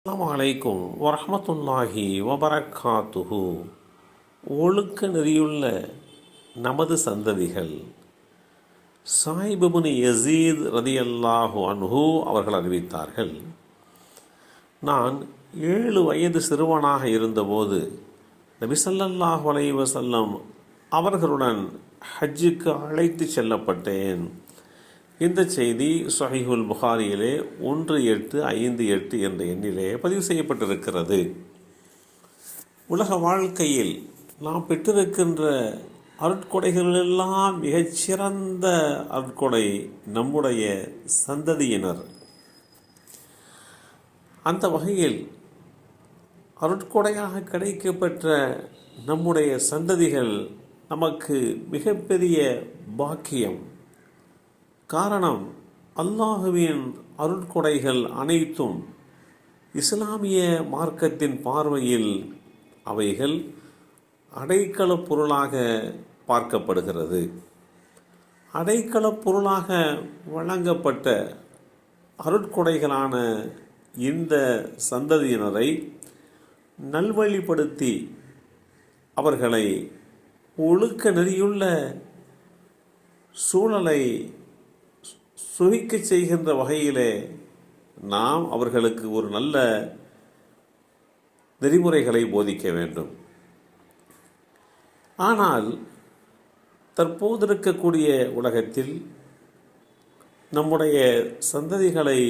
அஸ்ஸலாமு அலைக்கும் வரஹ்மத்துல்லாஹி வபரக்காத்துஹு. ஒழுக்க நெறியுள்ள நமது சந்ததிகள். ஸாயிப் இப்னு யஸீத் ரலியல்லாஹு அன்ஹு அவர்கள் அறிவித்தார்கள், நான் 7 வயது சிறுவனாக இருந்தபோது நபி ஸல்லல்லாஹு அலைஹி வஸல்லம் அவர்களுடன் ஹஜ்ஜுக்கு அழைத்து செல்லப்பட்டேன். இந்த செய்தி ஸஹீஹுல் புகாரியிலே 1858 என்ற எண்ணிலே பதிவு செய்யப்பட்டிருக்கிறது. உலக வாழ்க்கையில் நாம் பெற்றிருக்கின்ற அருட்கொடைகளெல்லாம் மிகச்சிறந்த அருட்கொடை நம்முடைய சந்ததியினர். அந்த வகையில் அருட்கொடையாக கிடைக்கப்பெற்ற நம்முடைய சந்ததிகள் நமக்கு மிகப்பெரிய பாக்கியம். காரணம், அல்லாஹுவின் அருட்கொடைகள் அனைத்தும் இஸ்லாமிய மார்க்கத்தின் பார்வையில் அவைகள் அடைக்கலப் பொருளாக பார்க்கப்படுகிறது. அடைக்கலப் பொருளாக வழங்கப்பட்ட அருட்கொடைகளான இந்த சந்ததியினரை நல்வழிப்படுத்தி அவர்களை ஒழுக்க நெறியுள்ள சூழலை சுகிக்க செய்கின்ற வகையிலே நாம் அவர்களுக்கு ஒரு நல்ல நெறிமுறைகளை போதிக்க வேண்டும். ஆனால் தற்போது இருக்கக்கூடிய உலகத்தில் நம்முடைய சந்ததிகளை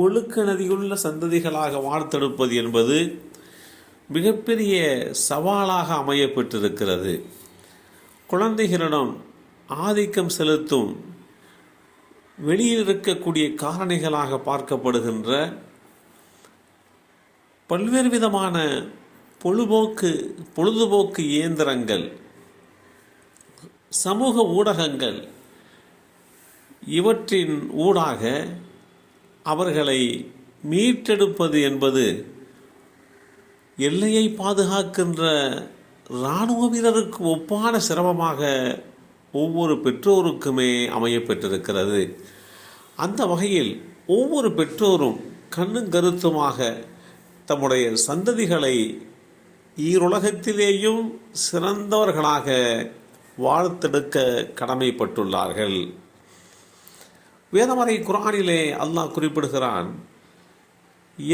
ஒழுக்க நெறியுள்ள சந்ததிகளாக வார்த்தெடுப்பது என்பது மிகப்பெரிய சவாலாக அமையப்பட்டிருக்கிறது. குழந்தைகளிடம் ஆதிக்கம் செலுத்தும் வெளியில் இருக்கக்கூடிய காரணிகளாக பார்க்கப்படுகின்ற பல்வேறு விதமான பொழுதுபோக்கு இயந்திரங்கள், சமூக ஊடகங்கள், இவற்றின் ஊடாக அவர்களை மீட்டெடுப்பது என்பது எல்லையை பாதுகாக்கின்ற இராணுவ வீரருக்கு ஒப்பான சிரமமாக ஒவ்வொரு பெற்றோருக்குமே அமையப்பெற்றிருக்கிறது. அந்த வகையில் ஒவ்வொரு பெற்றோரும் கண்ணும் கருத்துமாக தம்முடைய சந்ததிகளை ஈருலகத்திலேயும் சிறந்தவர்களாக வாழ்த்தெடுக்க கடமைப்பட்டுள்ளார்கள். வேதமறை குர்ஆனிலே அல்லாஹ் குறிப்பிடுகிறான்,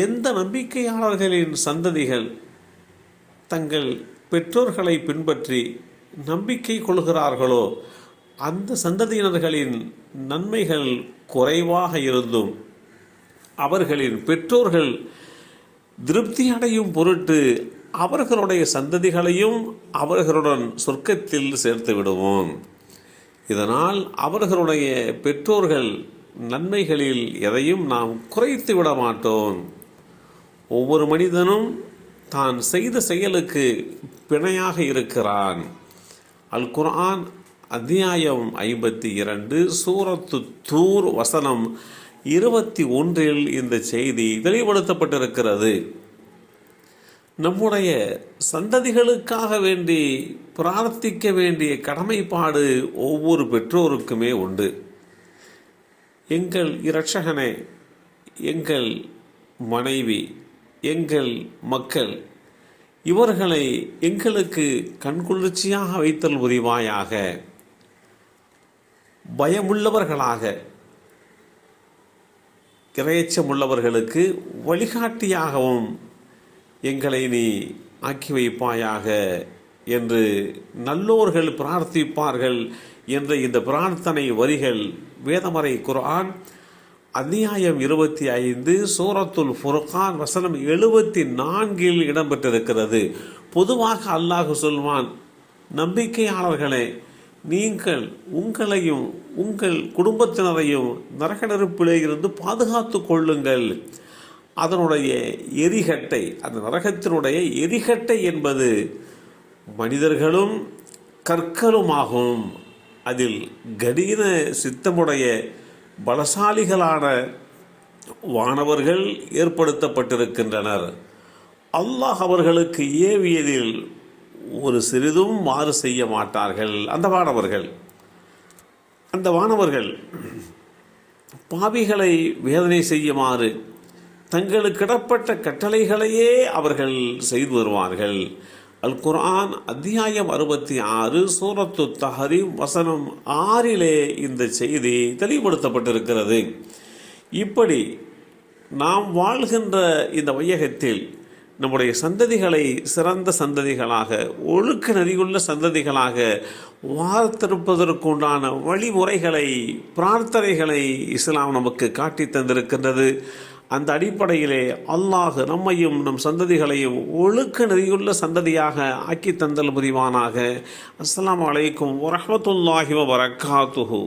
எந்த நம்பிக்கையாளர்களின் சந்ததிகள் தங்கள் பெற்றோர்களை பின்பற்றி நம்பிக்கை கொள்கிறார்களோ அந்த சந்ததியினர்களின் நன்மைகள் குறைவாக இருந்தும் அவர்களின் பெற்றோர்கள் திருப்தி அடையும் பொருட்டு அவர்களுடைய சந்ததிகளையும் அவர்களுடன் சொர்க்கத்தில் சேர்த்து விடுவோம். இதனால் அவர்களுடைய பெற்றோர்கள் நன்மைகளில் எதையும் நாம் குறைத்து விட மாட்டோம். ஒவ்வொரு மனிதனும் தான் செய்த செயலுக்கு பிணையாக இருக்கிறான். அல் குர்ஆன் அத்தியாயம் 52 சூரத்து தூர் வசனம் 21 இந்த செய்தி தெளிவுபடுத்தப்பட்டிருக்கிறது. நம்முடைய சந்ததிகளுக்காக வேண்டி பிரார்த்திக்க வேண்டிய கடமைப்பாடு ஒவ்வொரு பெற்றோருக்குமே உண்டு. எங்கள் இரட்சகனே, எங்கள் மனைவி, எங்கள் மக்கள் இவர்களை எங்களுக்கு கண்குளிர்ச்சியாக வைத்தல் புரிவாயாக, பயமுள்ளவர்களாக, இறையச்சமுள்ளவர்களுக்கு வழிகாட்டியாகவும் எங்களை நீ ஆக்கி வைப்பாயாக என்று நல்லோர்கள் பிரார்த்திப்பார்கள் என்ற இந்த பிரார்த்தனை வரிகள் வேதமறை குர்ஆன் அத்தியாயம் 25 சூரத்துல் ஃபுர்கான் வசனம் 74 இடம்பெற்றிருக்கிறது. பொதுவாக அல்லாஹ் சொல்வான், நம்பிக்கையாளர்களே, நீங்கள் உங்களையும் உங்கள் குடும்பத்தினரையும் நரக நெருப்பிலே இருந்து பாதுகாத்து கொள்ளுங்கள். அதனுடைய எரிகட்டை, அந்த நரகத்தினுடைய எரிகட்டை என்பது மனிதர்களும் கற்களுமாகும். அதில் கடின சித்தமுடைய பலசாலிகளான வானவர்கள் ஏற்படுத்தப்பட்டிருக்கின்றனர். அல்லாஹ் அவர்களுக்கு ஏவியதில் ஒரு சிறிதும் மாறு செய்ய மாட்டார்கள். அந்த வானவர்கள் பாவிகளை வேதனை செய்யுமாறு தங்களுக்கு இடப்பட்ட கட்டளைகளையே அவர்கள் செய்து வருவார்கள். அல் குர்ஆன் அத்தியாயம் 66 சூரத்து தஹரீம் வசனம் 6 இந்த செய்தி தெளிவுபடுத்தப்பட்டிருக்கிறது. இப்படி நாம் வாழ்கின்ற இந்த வையகத்தில் நம்முடைய சந்ததிகளை சிறந்த சந்ததிகளாக, ஒழுக்க நெறியுள்ள சந்ததிகளாக வார்த்தெடுப்பதற்குண்டான வழிமுறைகளை, பிரார்த்தனைகளை இஸ்லாம் நமக்கு காட்டி தந்திருக்கின்றது. அந்த அடிப்படையிலே அல்லாஹ் நம்மையும் நம் சந்ததிகளையும் ஒழுக்க நெறியுள்ள சந்ததியாக ஆக்கி தந்தல் புரிவானாக. அஸ்ஸலாமு அலைக்கும் வரஹ்மத்துல்லாஹி வபரகாத்துஹு.